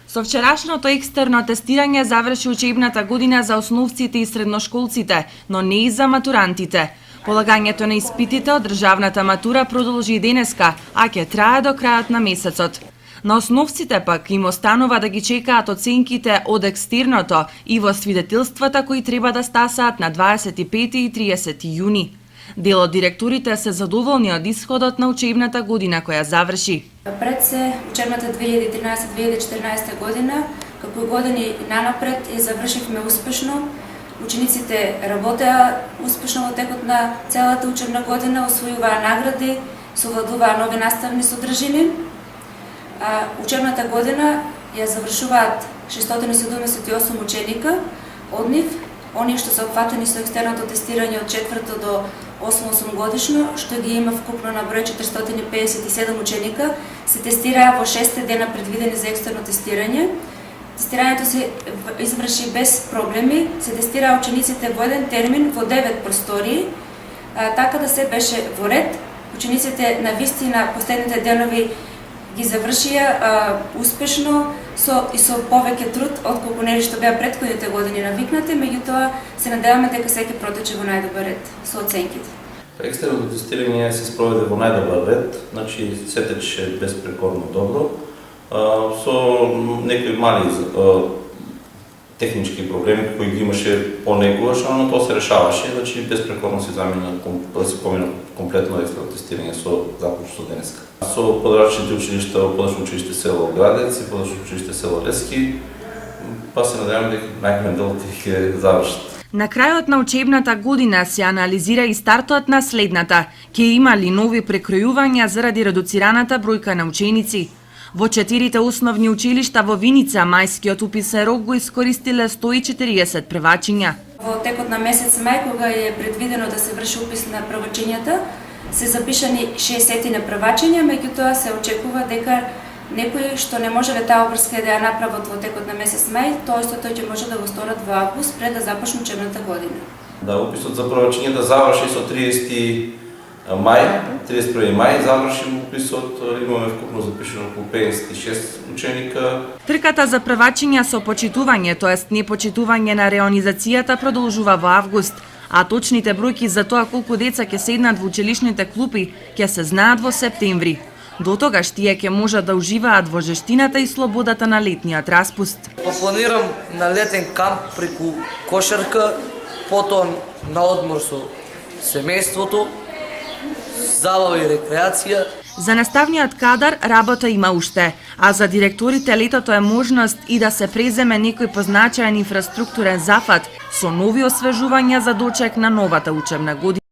Со вчерашното екстерно тестирање заврши учебната година за основците и средношколците, но не и за матурантите. Полагањето на испитите од државната матура продолжи и денеска, а ќе трае до крајот на месецот. На основците пак им останува да ги чекаат оценките од екстерното и во свидетелствата кои треба да стасаат на 25 и 30 јуни. Дел од директорите се задоволни од исходот на учебната година која заврши. Пред се учебната 2013-2014 година, како години нанапред ја завршивме успешно. Учениците работеа успешно во текот на целата учебна година, освојуваа награди, совладуваа нови наставни содржини. Учебната година ја завршуваат 678 ученика, од нив оние што се опфатени со екстерното тестирање од 4 до 8 годишно, што ги има вкупно на број 457 ученика, се тестираа во 6 дена предвидени за екстерно тестирање. Тестирањето се изврши без проблеми, се тестираа учениците во еден термин во 9 простории, така да се беше во ред. Учениците на вистина последните денови ги завршија успешно со повеќе труд отколку нели што беа претходните години навикнати, меѓутоа се надеваме дека секој протече во најдобар ред со оценките. Екстерното тестирање се спроведе во најдобар ред, значи се тече безпрекорно добро, со некои мали технички проблеми кои ги имаше понекогаш, но тоа се решаваше, значи безпрекорно се замина комплетно екстерно тестирање со започно со денеска. Со подрачните училишта во Подрачно училиште село Градец и Подрачно училиште село Лески, па се надевам дека најголем дел ќе завршат. На крајот на учебната година се анализира и стартот на следната. Ќе има ли нови прекројувања заради редуцираната бројка на ученици? Во 4 основни училишта во Виница, мајскиот уписен рок го искористиле 140 превачиња. Во текот на месец мај, кога е предвидено да се врши упис на превачињата, се запишани 60 на превачиња, меѓутоа се очекува дека некои што не можеле таа обврска да ја направат во текот на месец мај, тоа истото ќе може да го сторат во август пред да започне учебната година. Да, уписот за превачињата заврши со 31 мај заврши уписот, имаме вкупно запишено околу 56 ученика. Трката за превачиња со почитување, тоест непочитување на реонизацијата продолжува во август, а точните бројки за тоа колку деца ќе седнат во училишните клупи ќе се знаат во септември. До тогаш тие ќе можат да уживаат во жештината и слободата на летниот распуст. Планирам на летен камп преку кошарка, потоа на одмор со семејството, забава и рекреација. За наставниот кадар работа има уште, а за директорите летото е можност и да се преземе некој позначаен инфраструктурен зафат со нови освежувања за дочек на новата учебна година.